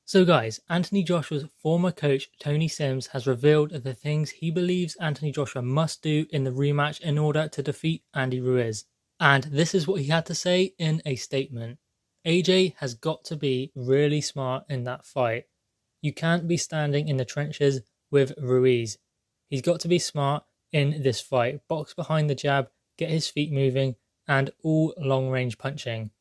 So guys, Anthony Joshua's former coach Tony Sims has revealed the things he believes Anthony Joshua must do in the rematch in order to defeat Andy Ruiz. And this is what he had to say in a statement. AJ has got to be really smart in that fight. You can't be standing in the trenches with Ruiz. He's got to be smart in this fight, box behind the jab, get his feet moving, and all long-range punching.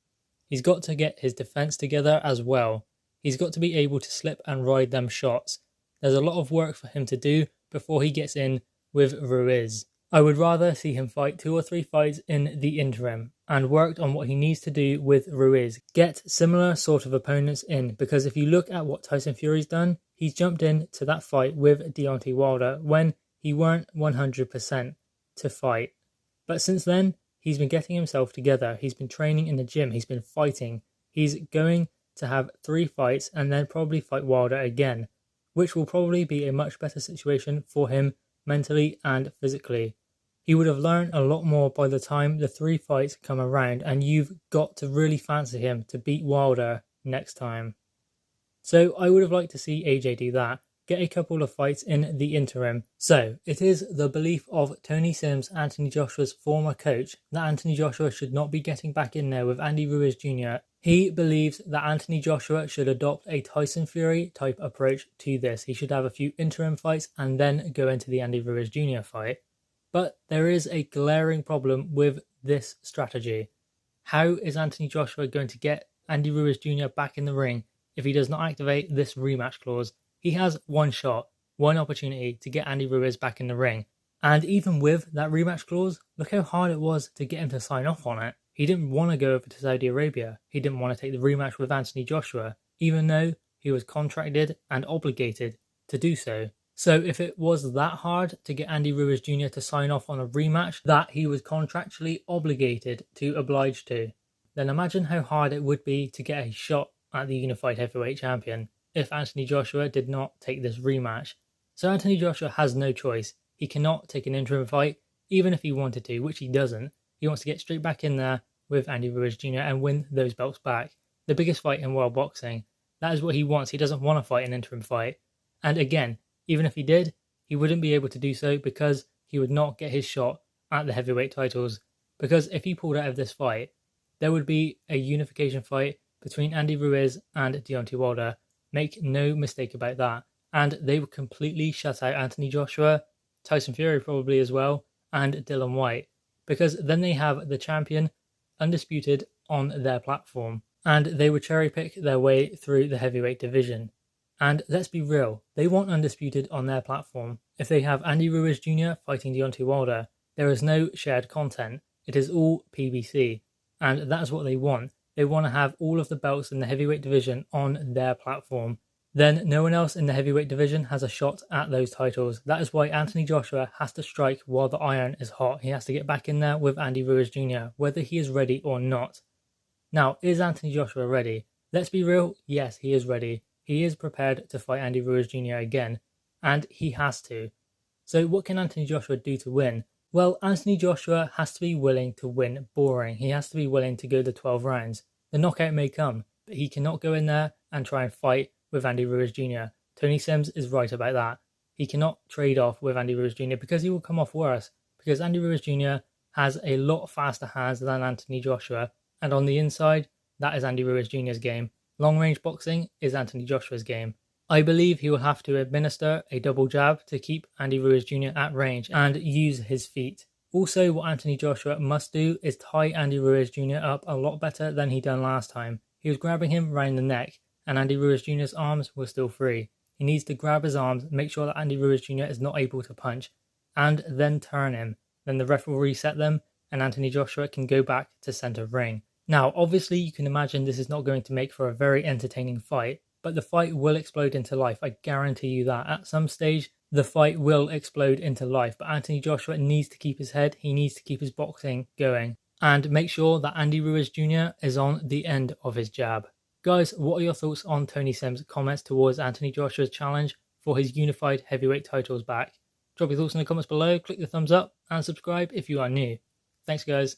He's got to get his defense together as well. He's got to be able to slip and ride them shots. There's a lot of work for him to do before he gets in with Ruiz. I would rather see him fight 2 or 3 fights in the interim and worked on what he needs to do with Ruiz. Get similar sort of opponents in, because if you look at what Tyson Fury's done, he's jumped into that fight with Deontay Wilder when he weren't 100% to fight. But since then, he's been getting himself together. He's been training in the gym. He's been fighting. He's going to have 3 fights and then probably fight Wilder again, which will probably be a much better situation for him mentally and physically. He would have learned a lot more by the time the 3 fights come around, and you've got to really fancy him to beat Wilder next time. So I would have liked to see AJ do that, get a couple of fights in the interim. So it is the belief of Tony Sims, Anthony Joshua's former coach, that Anthony Joshua should not be getting back in there with Andy Ruiz Jr. He believes that Anthony Joshua should adopt a Tyson Fury type approach to this. He should have a few interim fights and then go into the Andy Ruiz Jr. fight. But there is a glaring problem with this strategy. How is Anthony Joshua going to get Andy Ruiz Jr. back in the ring if he does not activate this rematch clause? He has one shot, one opportunity to get Andy Ruiz back in the ring. And even with that rematch clause, look how hard it was to get him to sign off on it. He didn't want to go over to Saudi Arabia. He didn't want to take the rematch with Anthony Joshua, even though he was contracted and obligated to do so. So if it was that hard to get Andy Ruiz Jr. to sign off on a rematch that he was contractually obligated to oblige to, then imagine how hard it would be to get a shot at the unified heavyweight champion if Anthony Joshua did not take this rematch. So Anthony Joshua has no choice. He cannot take an interim fight, even if he wanted to, which he doesn't. He wants to get straight back in there with Andy Ruiz Jr. and win those belts back. The biggest fight in world boxing. That is what he wants. He doesn't want to fight an interim fight. And again, even if he did, he wouldn't be able to do so because he would not get his shot at the heavyweight titles. Because if he pulled out of this fight, there would be a unification fight between Andy Ruiz and Deontay Wilder. Make no mistake about that. And they would completely shut out Anthony Joshua, Tyson Fury probably as well, and Dillian Whyte. Because then they have the champion undisputed on their platform. And they would cherry pick their way through the heavyweight division. And let's be real, they want undisputed on their platform. If they have Andy Ruiz Jr. fighting Deontay Wilder, there is no shared content. It is all PBC. And that's what they want. They want to have all of the belts in the heavyweight division on their platform. Then no one else in the heavyweight division has a shot at those titles. That is why Anthony Joshua has to strike while the iron is hot. He has to get back in there with Andy Ruiz Jr., whether he is ready or not. Now, is Anthony Joshua ready? Let's be real, yes, he is ready. He is prepared to fight Andy Ruiz Jr. again, and he has to. So what can Anthony Joshua do to win? Well, Anthony Joshua has to be willing to win boring. He has to be willing to go the 12 rounds. The knockout may come, but he cannot go in there and try and fight with Andy Ruiz Jr. Tony Sims is right about that. He cannot trade off with Andy Ruiz Jr. because he will come off worse. Because Andy Ruiz Jr. has a lot faster hands than Anthony Joshua, and on the inside, that is Andy Ruiz Jr.'s game. Long-range boxing is Anthony Joshua's game. I believe he will have to administer a double jab to keep Andy Ruiz Jr. at range and use his feet. Also, what Anthony Joshua must do is tie Andy Ruiz Jr. up a lot better than he done last time. He was grabbing him round the neck, and Andy Ruiz Jr.'s arms were still free. He needs to grab his arms, make sure that Andy Ruiz Jr. is not able to punch, and then turn him. Then the ref will reset them, and Anthony Joshua can go back to centre ring. Now, obviously, you can imagine this is not going to make for a very entertaining fight, but the fight will explode into life. I guarantee you that. At some stage, the fight will explode into life, but Anthony Joshua needs to keep his head. He needs to keep his boxing going and make sure that Andy Ruiz Jr. is on the end of his jab. Guys, what are your thoughts on Tony Sims' comments towards Anthony Joshua's challenge for his unified heavyweight titles back? Drop your thoughts in the comments below, click the thumbs up, and subscribe if you are new. Thanks, guys.